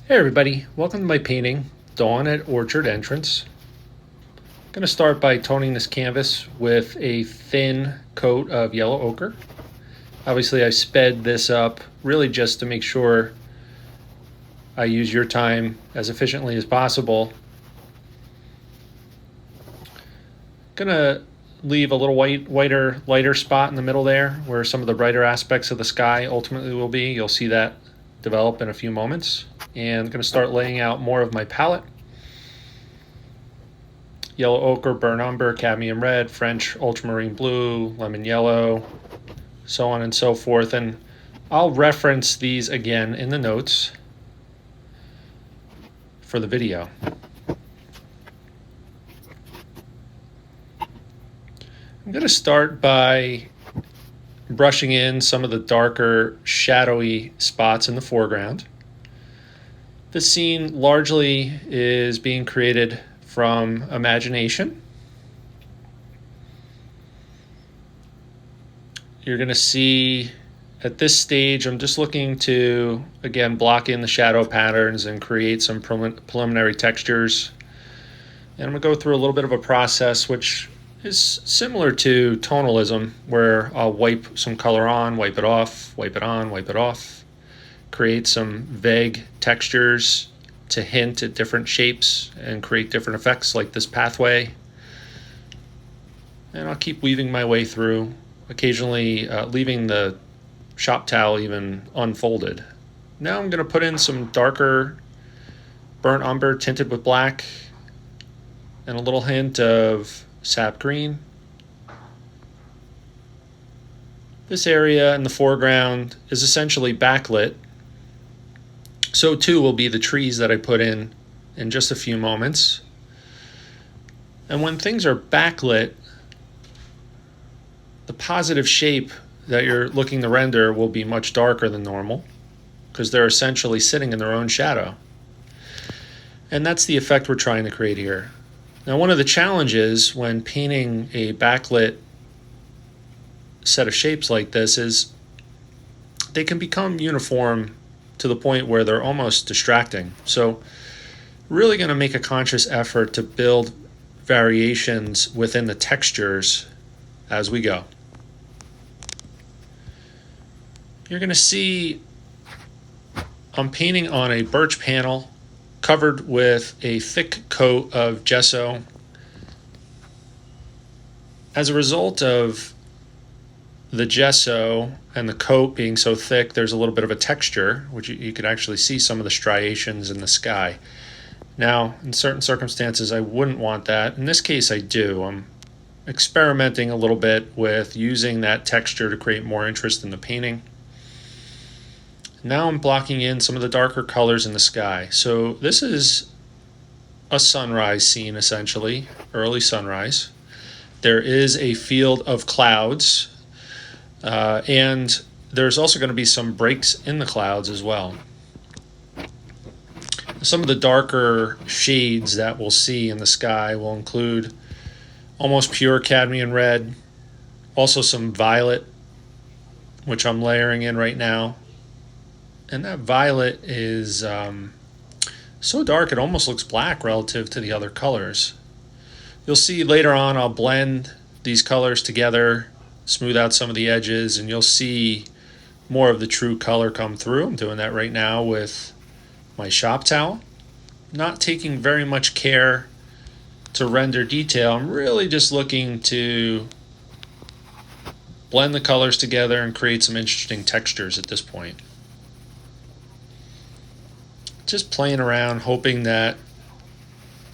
Hey everybody, welcome to my painting, Dawn at Orchard Entrance. I'm going to start by toning this canvas with a thin coat of yellow ochre. Obviously I sped this up really just to make sure I use your time as efficiently as possible. Going to leave a little lighter spot in the middle there where some of the brighter aspects of the sky ultimately will be. You'll see that develop in a few moments. And I'm going to start laying out more of my palette. Yellow ochre, burnt umber, cadmium red, French ultramarine blue, lemon yellow, so on and so forth. And I'll reference these again in the notes for the video. I'm going to start by brushing in some of the darker shadowy spots in the foreground. This scene largely is being created from imagination. You're going to see at this stage, I'm just looking to, again, block in the shadow patterns and create some preliminary textures. And I'm going to go through a little bit of a process which is similar to tonalism, where I'll wipe some color on, wipe it off, wipe it on, wipe it off. Create some vague textures to hint at different shapes and create different effects like this pathway. And I'll keep weaving my way through, occasionally leaving the shop towel even unfolded. Now I'm going to put in some darker burnt umber tinted with black and a little hint of sap green. This area in the foreground is essentially backlit. So too will be the trees that I put in just a few moments. And when things are backlit, the positive shape that you're looking to render will be much darker than normal because they're essentially sitting in their own shadow. And that's the effect we're trying to create here. Now, one of the challenges when painting a backlit set of shapes like this is they can become uniform to the point where they're almost distracting. So really going to make a conscious effort to build variations within the textures as we go. You're going to see I'm painting on a birch panel covered with a thick coat of gesso. As a result of the gesso and the coat being so thick, there's a little bit of a texture, which you could actually see some of the striations in the sky. Now, in certain circumstances, I wouldn't want that. In this case, I do. I'm experimenting a little bit with using that texture to create more interest in the painting. Now I'm blocking in some of the darker colors in the sky. So this is a sunrise scene, essentially, early sunrise. There is a field of clouds. And there's also going to be some breaks in the clouds as well. Some of the darker shades that we'll see in the sky will include almost pure cadmium red, also some violet, which I'm layering in right now. And that violet is so dark it almost looks black relative to the other colors. You'll see later on I'll blend these colors together, smooth out some of the edges, and you'll see more of the true color come through. I'm doing that right now with my shop towel. Not taking very much care to render detail. I'm really just looking to blend the colors together and create some interesting textures at this point. Just playing around, hoping that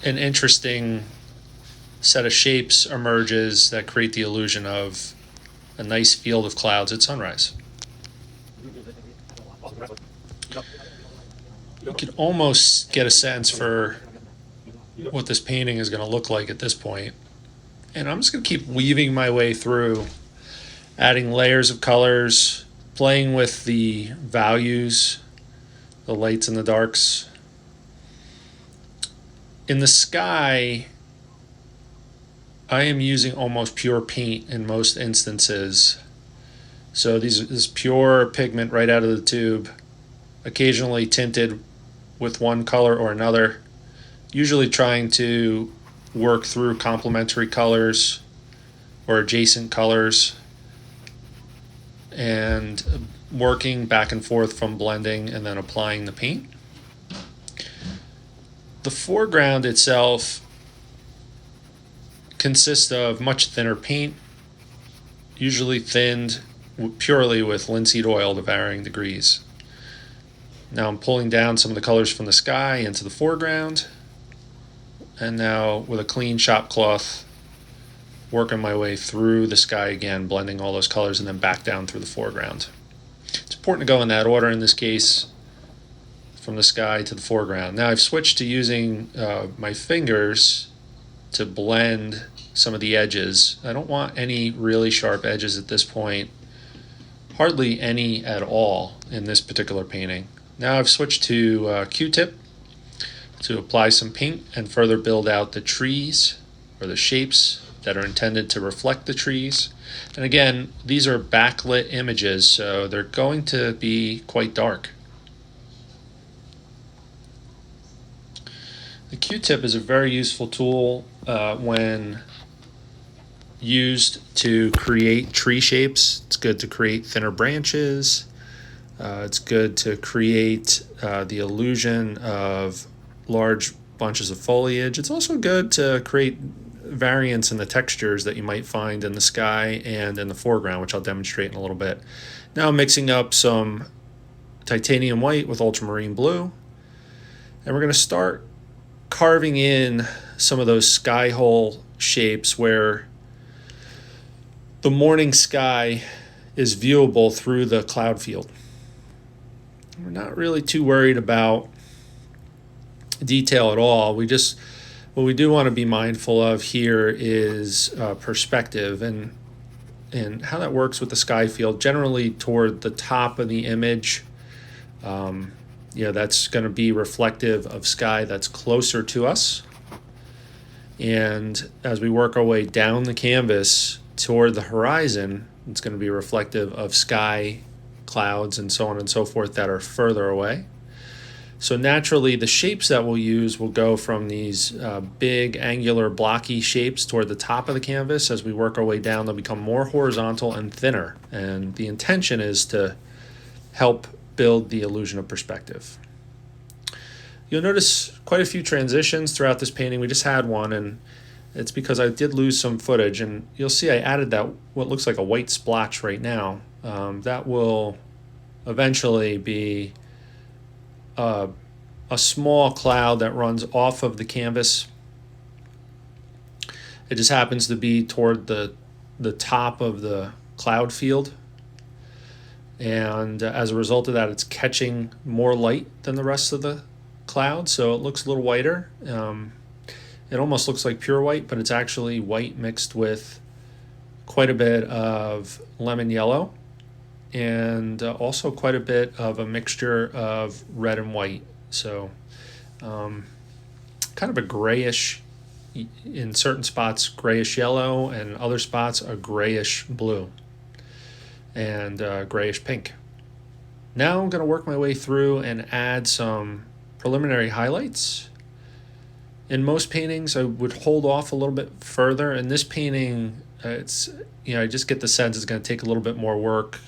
an interesting set of shapes emerges that create the illusion of a nice field of clouds at sunrise. You can almost get a sense for what this painting is going to look like at this point. And I'm just going to keep weaving my way through, adding layers of colors, playing with the values, the lights and the darks. In the sky, I am using almost pure paint in most instances. So this is pure pigment right out of the tube, occasionally tinted with one color or another, usually trying to work through complementary colors or adjacent colors and working back and forth from blending and then applying the paint. The foreground itself consists of much thinner paint, usually thinned purely with linseed oil to varying degrees. Now I'm pulling down some of the colors from the sky into the foreground, and now with a clean shop cloth, working my way through the sky again, blending all those colors and then back down through the foreground. It's important to go in that order in this case, from the sky to the foreground. Now I've switched to using my fingers to blend some of the edges. I don't want any really sharp edges at this point, hardly any at all in this particular painting. Now I've switched to Q-tip to apply some paint and further build out the trees or the shapes that are intended to reflect the trees. And again, these are backlit images, so they're going to be quite dark. The Q-tip is a very useful tool when used to create tree shapes. It's good to create thinner branches. It's good to create the illusion of large bunches of foliage. It's also good to create variance in the textures that you might find in the sky and in the foreground, which I'll demonstrate in a little bit. Now I'm mixing up some titanium white with ultramarine blue, and we're going to start carving in some of those sky hole shapes where the morning sky is viewable through the cloud field. We're not really too worried about detail at all. What we do want to be mindful of here is perspective and how that works with the sky field. Generally toward the top of the image, that's going to be reflective of sky that's closer to us. And as we work our way down the canvas toward the horizon, it's going to be reflective of sky, clouds, and so on and so forth that are further away. So naturally, the shapes that we'll use will go from these big, angular, blocky shapes toward the top of the canvas. As we work our way down, they'll become more horizontal and thinner. And the intention is to help build the illusion of perspective. You'll notice quite a few transitions throughout this painting. We just had one, and it's because I did lose some footage. And you'll see I added that what looks like a white splotch right now. That will eventually be a small cloud that runs off of the canvas. It just happens to be toward the top of the cloud field. And as a result of that, it's catching more light than the rest of the cloud, so it looks a little whiter. It almost looks like pure white, but it's actually white mixed with quite a bit of lemon yellow and also quite a bit of a mixture of red and white. So kind of a grayish, in certain spots grayish yellow, and other spots a grayish blue and grayish pink. Now I'm going to work my way through and add some preliminary highlights. In most paintings, I would hold off a little bit further. In this painting, I just get the sense it's going to take a little bit more work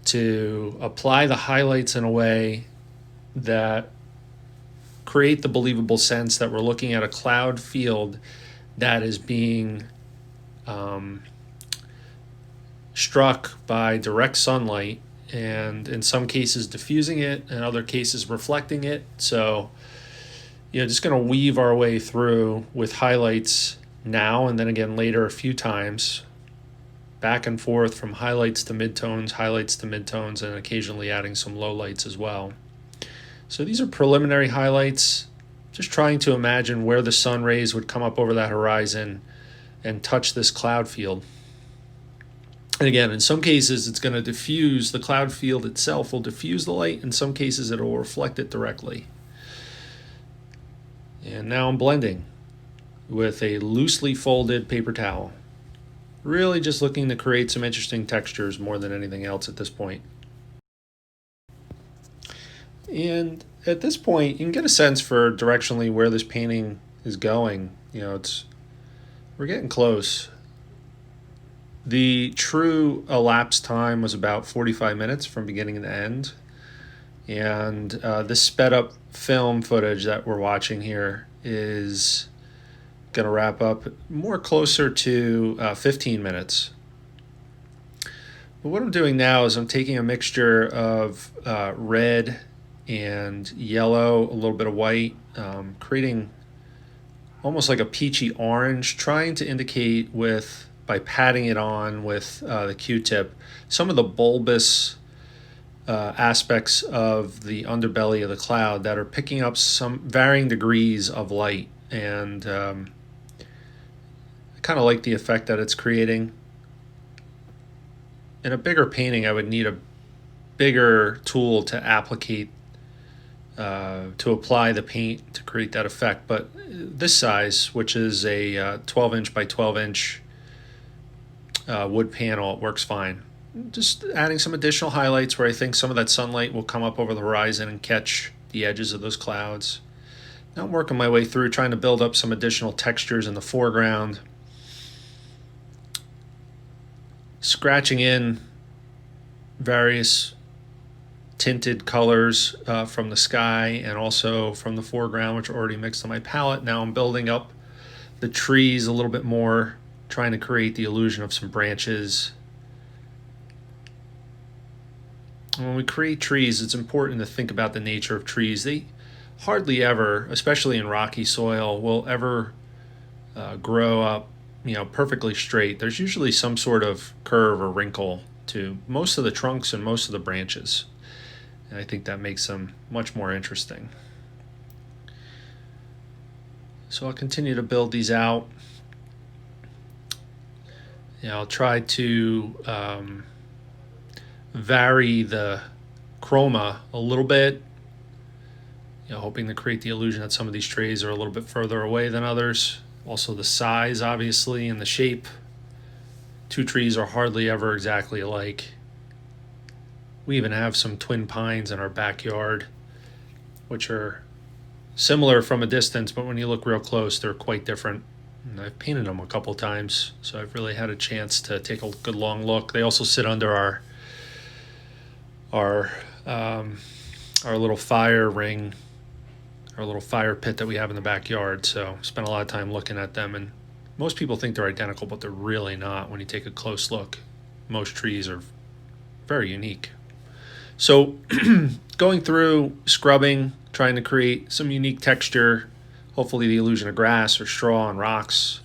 to apply the highlights in a way that create the believable sense that we're looking at a cloud field that is being struck by direct sunlight, and in some cases diffusing it, in other cases reflecting it. So just going to weave our way through with highlights now and then again later a few times, back and forth from highlights to midtones, and occasionally adding some lowlights as well. So these are preliminary highlights, just trying to imagine where the sun rays would come up over that horizon and touch this cloud field. And again, in some cases, it's going to diffuse, the cloud field itself will diffuse the light. In some cases, it will reflect it directly. And now I'm blending with a loosely folded paper towel. Really just looking to create some interesting textures more than anything else at this point. And at this point, you can get a sense for directionally where this painting is going. You know, we're getting close. The true elapsed time was about 45 minutes from beginning to end. And this sped up film footage that we're watching here is going to wrap up more closer to 15 minutes. But what I'm doing now is I'm taking a mixture of red and yellow, a little bit of white, creating almost like a peachy orange, trying to indicate by patting it on with the Q-tip, some of the bulbous aspects of the underbelly of the cloud that are picking up some varying degrees of light. And I kind of like the effect that it's creating. In a bigger painting, I would need a bigger tool to apply the paint to create that effect. But this size, which is a 12 inch by 12 inch wood panel, it works fine. Just adding some additional highlights where I think some of that sunlight will come up over the horizon and catch the edges of those clouds. Now I'm working my way through, trying to build up some additional textures in the foreground. Scratching in various tinted colors from the sky and also from the foreground, which are already mixed on my palette. Now I'm building up the trees a little bit more, trying to create the illusion of some branches. When we create trees, it's important to think about the nature of trees. They hardly ever, especially in rocky soil, will ever grow up, perfectly straight. There's usually some sort of curve or wrinkle to most of the trunks and most of the branches. And I think that makes them much more interesting. So I'll continue to build these out. I'll try to vary the chroma a little bit, hoping to create the illusion that some of these trees are a little bit further away than others. Also the size, obviously, and the shape. Two trees are hardly ever exactly alike. We even have some twin pines in our backyard, which are similar from a distance, but when you look real close, they're quite different. And I've painted them a couple times, so I've really had a chance to take a good long look. They also sit under our little fire ring, our little fire pit that we have in the backyard. So spent a lot of time looking at them, and most people think they're identical, but they're really not. When you take a close look, most trees are very unique. So going through, scrubbing, trying to create some unique texture, hopefully the illusion of grass or straw and rocks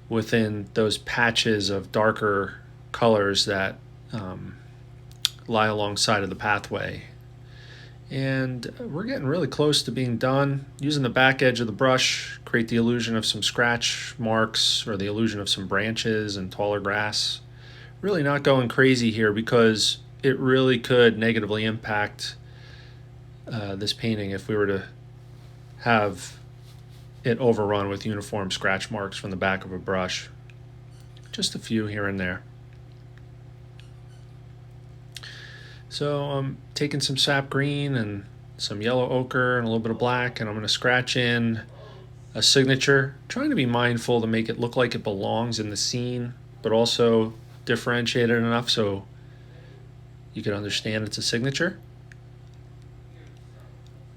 within those patches of darker colors that lie alongside of the pathway. And we're getting really close to being done. Using the back edge of the brush, create the illusion of some scratch marks or the illusion of some branches and taller grass. Really not going crazy here because it really could negatively impact this painting if we were to have it overrun with uniform scratch marks from the back of a brush. Just a few here and there. So I'm taking some sap green and some yellow ochre and a little bit of black, and I'm going to scratch in a signature, trying to be mindful to make it look like it belongs in the scene, but also differentiate it enough so you can understand it's a signature.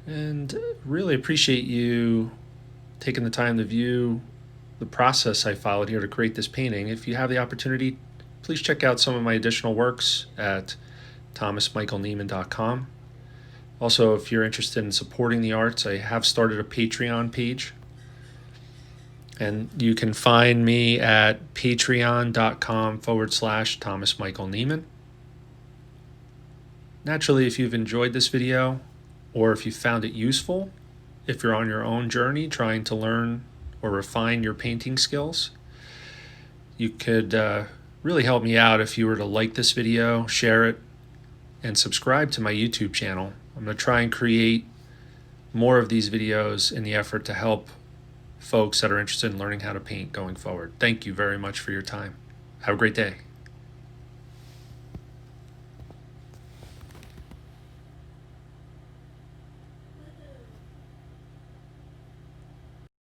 And really appreciate you taking the time to view the process I followed here to create this painting. If you have the opportunity, please check out some of my additional works at thomasmichaelniemann.com. Also, if you're interested in supporting the arts, I have started a Patreon page. And you can find me at patreon.com/thomasmichaelniemann. Naturally, if you've enjoyed this video, or if you found it useful, if you're on your own journey trying to learn or refine your painting skills, you could really help me out if you were to like this video, share it, and subscribe to my YouTube channel. I'm going to try and create more of these videos in the effort to help folks that are interested in learning how to paint going forward. Thank you very much for your time. Have a great day.